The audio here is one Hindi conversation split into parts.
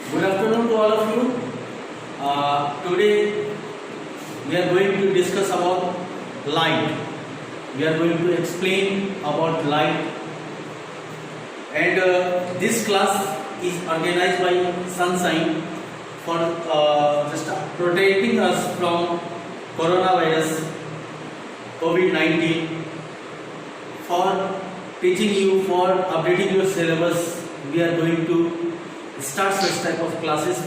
Good afternoon to all of you. Today we are going to discuss about light. We are going to explain about light, and this class is organized by Sunshine for just protecting us from coronavirus COVID-19, for teaching you, for updating your syllabus. We are going to start such type of classes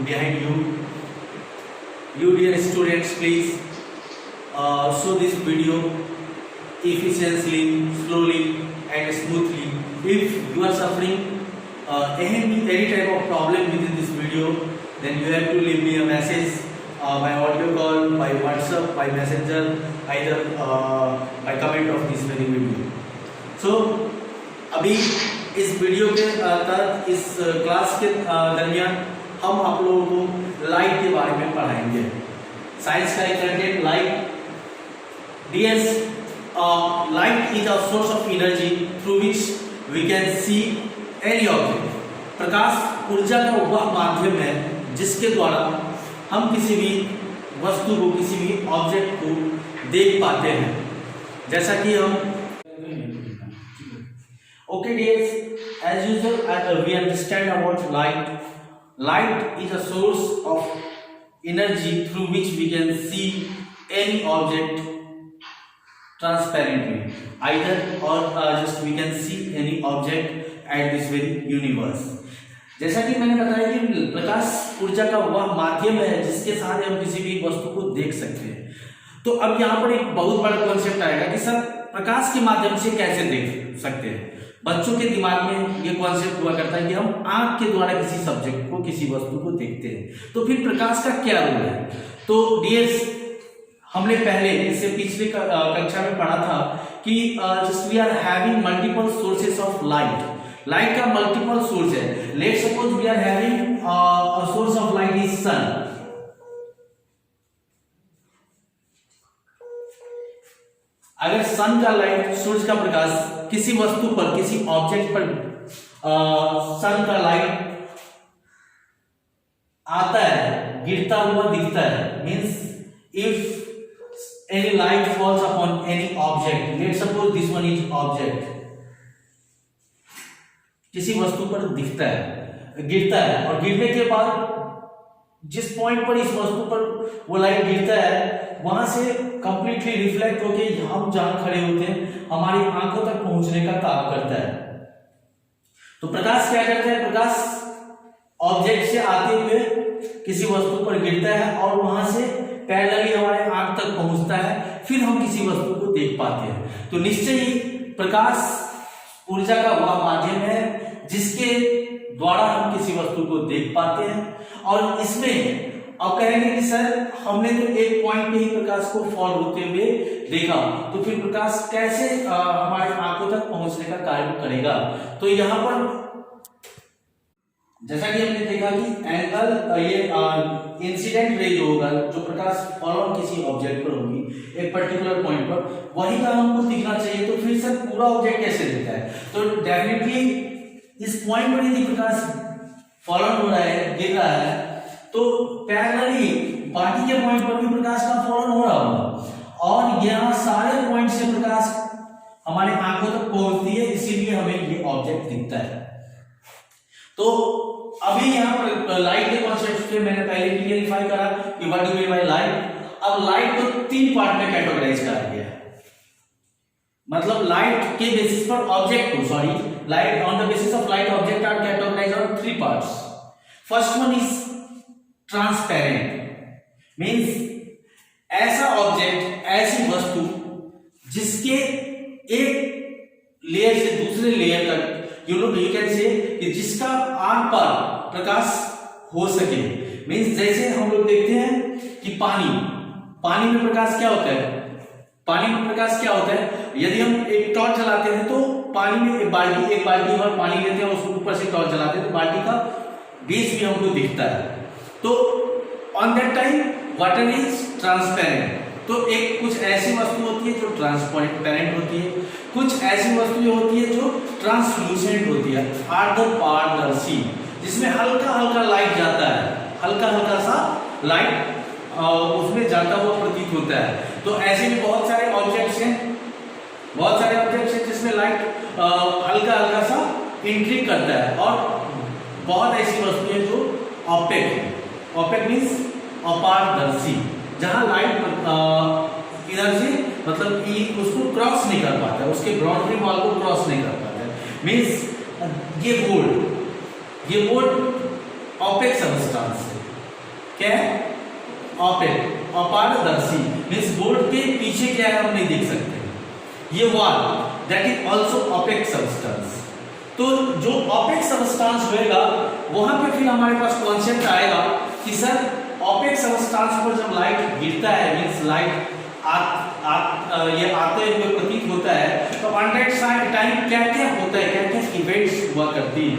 behind you. You dear students, please show this video efficiently, slowly and smoothly. If you are suffering any type of problem within this video, then you have to leave me a message by audio call, by WhatsApp, by messenger, either by comment of this very video. So अभी इस वीडियो के तहत इस क्लास के दरमियान हम आप लोगों को लाइट के बारे में पढ़ाएंगे। साइंस का एक content light. DS light is a source of energy through which we can see any object. प्रकाश ऊर्जा का वह माध्यम है जिसके द्वारा हम किसी भी वस्तु को, किसी भी ऑब्जेक्ट को देख पाते हैं। जैसा कि हम Okay dears, as usual we understand about light. Light is a source of energy through which we can see any object transparently, either or just we can see any object at this very universe. जैसा कि मैंने बताया कि प्रकाश ऊर्जा का वह माध्यम है जिसके साथ हम किसी भी वस्तु को देख सकते हैं। तो अब यहाँ पर एक बहुत बड़ा कॉन्सेप्ट आएगा कि सर प्रकाश के माध्यम से कैसे देख सकते हैं। बच्चों के दिमाग में ये कॉन्सेप्ट हुआ करता है कि हम आंख के द्वारा किसी सब्जेक्ट को, किसी वस्तु को देखते हैं, तो फिर प्रकाश का क्या रोल है। तो डियर्स, हमने पहले इससे पिछले कक्षा में पढ़ा था कि just we are having multiple sources of light. Light का मल्टीपल सोर्स है। Let's suppose we are having a source of light is sun. अगर सन का लाइट, सूरज का प्रकाश किसी वस्तु पर, किसी ऑब्जेक्ट पर सन का लाइट आता है, गिरता हुआ दिखता है, means if any light falls upon any object, let's suppose this one is object, किसी वस्तु पर दिखता है, गिरता है, और गिरने के बाद जिस पॉइंट पर इस वस्तु पर वो लाइट गिरता है वहां से कंप्लीटली रिफ्लेक्ट होके हम जहां खड़े होते हैं हमारी आंखों तक पहुंचने का काम करता है। तो प्रकाश क्या करता है? प्रकाश ऑब्जेक्ट से आते हुए किसी वस्तु पर गिरता है और वहां से पैरेलली हमारे आंख तक पहुंचता है, फिर हम किसी वस्तु को देख पाते हैं। तो निश्चय ही प्रकाश ऊर्जा का वह माध्यम है जिसके द्वारा हम किसी वस्तु को देख पाते हैं। और इसमें अब कहेंगे कि सर हमने तो एक पॉइंट पे ही प्रकाश को फॉल होते हुए देखा, तो फिर प्रकाश कैसे हमारे आंखों तक पहुंचने का कार्य करेगा। तो यहाँ पर जैसा कि हमने देखा कि एंगल, ये इंसिडेंट रे जो होगा, जो प्रकाश फॉल ऑन किसी ऑब्जेक्ट पर होगी एक पर्टिकुलर पॉइंट पर, वही का हमको दिखना चाहिए। तो फिर सर पूरा ऑब्जेक्ट कैसे दिखता है? तो डेफिनेटली इस पॉइंट पर यदि प्रकाश फॉल ऑन हो रहा है, गिर रहा है, तो पैरेलली बाकी के पॉइंट पर भी प्रकाश का फॉल ऑन हो रहा होगा, और यहाँ सारे पॉइंट से प्रकाश हमारे आंखों तक पहुंचती है, इसीलिए हमें ये ऑब्जेक्ट दिखता है। तो अभी यहाँ पर लाइट के कॉन्सेप्ट पे मैंने पहले क्लियरिफाई करा कि what do mean by light. अब लाइट को तीन पार्ट में कैटेगराइज करा गया है। मतलब लाइट के बेसिस पर ऑब्जेक्ट को, light on the basis of light object are categorised on three parts. First one is transparent, means ऐसा ऑब्जेक्ट, ऐसी वस्तु जिसके एक लेयर से दूसरे लेयर तक यू कैन से कि जिसका आर पार प्रकाश हो सके। मींस जैसे हम लोग देखते हैं कि पानी में प्रकाश क्या होता है? पानी में प्रकाश क्या होता है? यदि हम एक टॉर्च जलाते हैं तो पानी में एक बाल्टी और पानी लेते हैं, उसके ऊपर से टॉर्च जलाते हैं तो बाल्टी का बेस भी हमको दिखता है। तो on that time water is transparent. तो एक कुछ ऐसी वस्तु होती है जो ट्रांसपेरेंट होती है, कुछ ऐसी वस्तुएं होती है जो ट्रांसलूसेंट होती है, अर्धपारदर्शी। जिसमें हल्का हल्का लाइट जाता है, हल्का हल्का सा लाइट उसमें जाता हुआ प्रतीत होता है। तो ऐसे भी बहुत सारे ऑब्जेक्ट्स हैं, बहुत सारे ऑब्जेक्ट्स हैं जिसमें लाइट हल्का हल्का सा एंट्री करता है, और बहुत ऐसी वस्तुएं जो ऑपेक है। ऑपेक मीन्स अपारदर्शी, जहां लाइट इधर से मतलब कि उसको क्रॉस नहीं कर पाता है, उसके बाउंड्री वॉल को क्रॉस नहीं कर पाता है। मीन्स ये बोर्ड ऑपेक सब्सटेंस है। क्या है? ऑपेक, अपारदर्शी मीन्स बोर्ड के पीछे क्या है हम नहीं देख सकते। ये wall that is also opaque substance. तो जो ऑपेक सब्सटेंस होएगा वहां पे फिर हमारे पास कॉन्सेप्ट आएगा कि सर ऑपेक सब्सटेंस पर जब लाइट गिरता है, मीन्स लाइट ये आते हुए प्रतीत होता है, तो ऑन दैट टाइम क्या क्या होता है, क्या क्या इवेंट्स हुआ करती है।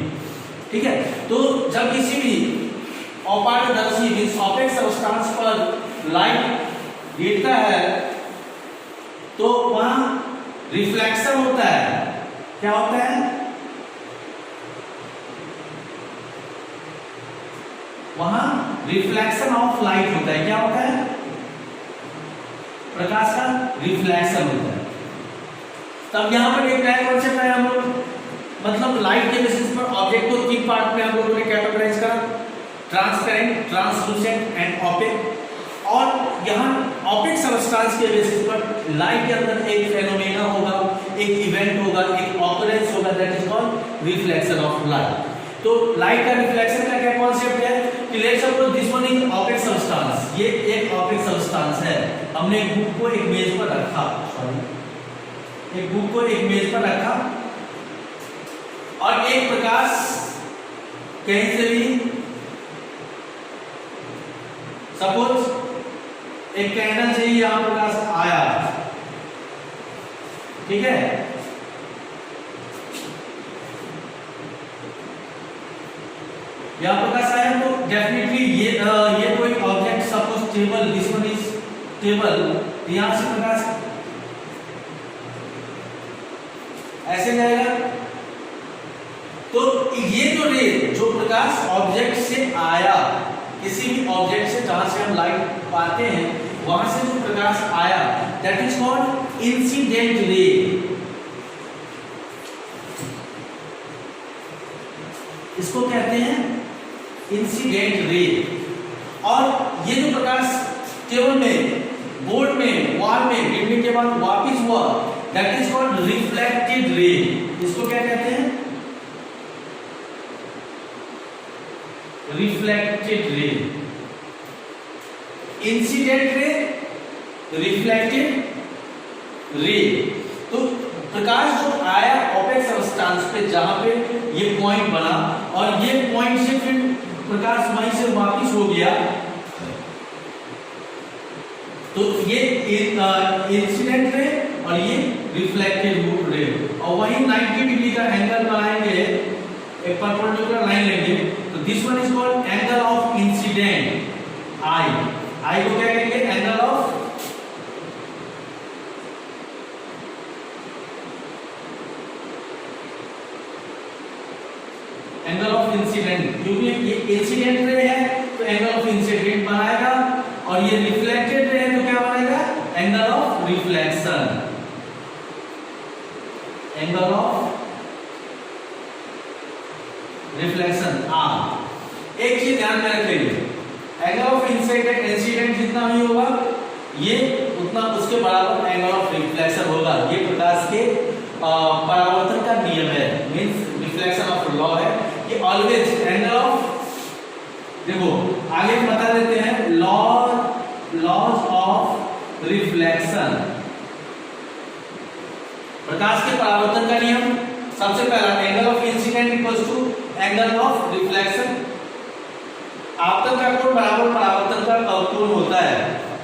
ठीक है, तो जब किसी भी अपारदर्शी मीन्स ऑपेक सब्सटेंस पर लाइट गिरता है तो वहां रिफ्लेक्शन होता है। क्या होता है? वहां रिफ्लेक्शन ऑफ लाइट होता है। क्या होता है? प्रकाश का रिफ्लेक्शन होता है। तब यहां पर एक नया कॉन्सेप्ट आया, हम लोग मतलब लाइट के बेसिस पर ऑब्जेक्ट को 3 पार्ट में हम लोगों ने कैटेगराइज करा, ट्रांसपेरेंट, ट्रांसलूसेंट एंड ऑपेक। और यहाँ ऑपेक सब्सटेंस के बेसिस पर लाइट के अंदर एक फेनोमेना होगा, एक इवेंट होगा, एक ऑकरेंस होगा, that is called reflection of light. तो लाइट का रिफ्लेक्शन का क्या कॉन्सेप्ट है कि let's suppose this one is opaque substance, ये एक ऑपेक सब्सटेंस है। हमने एक बुक को एक मेज पर रखा, एक बुक को एक मेज पर रखा और एक प्रकाश कहीं से भी सपोज एक कैंडल से ही यहां प्रकाश आया, ठीक है, यहां प्रकाश आया तो डेफिनेटली ये कोई object suppose table, this one is table, यहां से प्रकाश ऐसे जाएगा। तो ये जो रे जो प्रकाश ऑब्जेक्ट से आया, किसी भी ऑब्जेक्ट से जहां से हम लाइट पाते हैं वहां से जो प्रकाश आया, that is called incident ray. इसको कहते हैं इंसिडेंट रे। और ये जो प्रकाश टेबल में, बोर्ड में, वॉल में गिरने के बाद वापिस हुआ, that is called reflected ray. इसको क्या कहते हैं? Reflected ray. Incident ray, reflected रे। तो प्रकाश जो आया ऑपेक सब्सटेंस पे, जहां पे ये पॉइंट बना और ये पॉइंट से फिर प्रकाश वहीं से वापस हो गया, तो ये इंसिडेंट रे और ये रिफ्लेक्टेड रे। और वहीं 90 डिग्री का एंगल बनाएंगे, एक परपेंडिकुलर लाइन लेंगे, तो this one is called angle of incident. I को क्या कहेंगे? एंगल ऑफ इंसिडेंट, क्योंकि ये इंसिडेंट रे है तो एंगल ऑफ इंसिडेंट बनाएगा, और ये रिफ्लेक्टेड रे है तो क्या बनाएगा? Angle of reflection. Angle of reflection. एक चीज ध्यान में रखिए, एंगल ऑफ इंसिडेंट जितना भी होगा ये उतना उसके बराबर एंगल ऑफ रिफ्लेक्शन होगा। ये प्रकाश के परावर्तन का नियम है, मींस रिफ्लेक्शन ऑफ लॉ है। ये ऑलवेज एंगल ऑफ, देखो आगे बता देते हैं लॉज ऑफ रिफ्लेक्शन, प्रकाश के परावर्तन का नियम। सबसे पहला angle of incident equals to angle of reflection. आपतन का कोण बराबर परावर्तन का कोण होता है,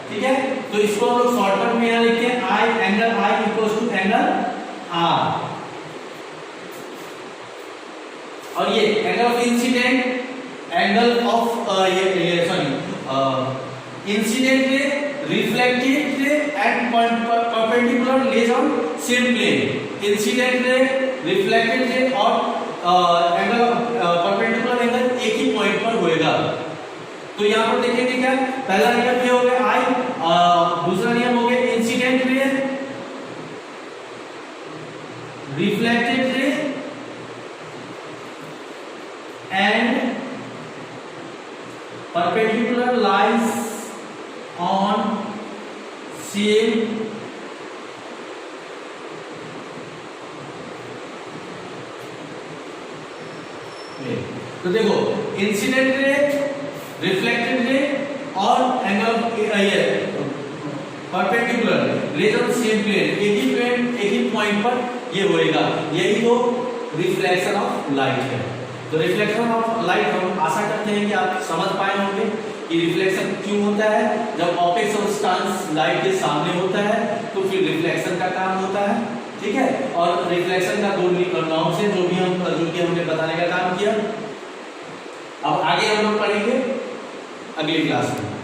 ठीक है। तो इसको हम लोग शॉर्टकट में यहां लिखते हैं I, angle I equals to angle R. और ये angle of incident, angle of incident ray, reflected ray and perpendicular lays on same plane. Incident ray, reflected ray और एंगल परपेंडिकुलर एंगल एक ही पॉइंट पर होएगा। तो यहाँ पर देखेंगे क्या, पहला नियम ये हो गया आई, दूसरा नियम हो गया incident ray, reflected ray and perpendicular lies on same plane। तो देखो इंसिडेंट रे, रिफ्लेक्टेड रे और angle perpendicular rays on same plane, एक ही पॉइंट पर ये होएगा, यही तो रिफ्लेक्शन ऑफ लाइट है। तो रिफ्लेक्शन ऑफ लाइट हम आशा करते हैं कि आप समझ पाए होंगे कि रिफ्लेक्शन क्यों होता है। जब ऑप्टिक सब्सटेंस लाइट के सामने होता है तो फिर रिफ्लेक्शन का काम होता है, ठीक है। और रिफ्लेक्शन का दो नॉर्म्स है जो कि हमने बताने का काम किया। अब आगे हम लोग पढ़ेंगे अगली क्लास में।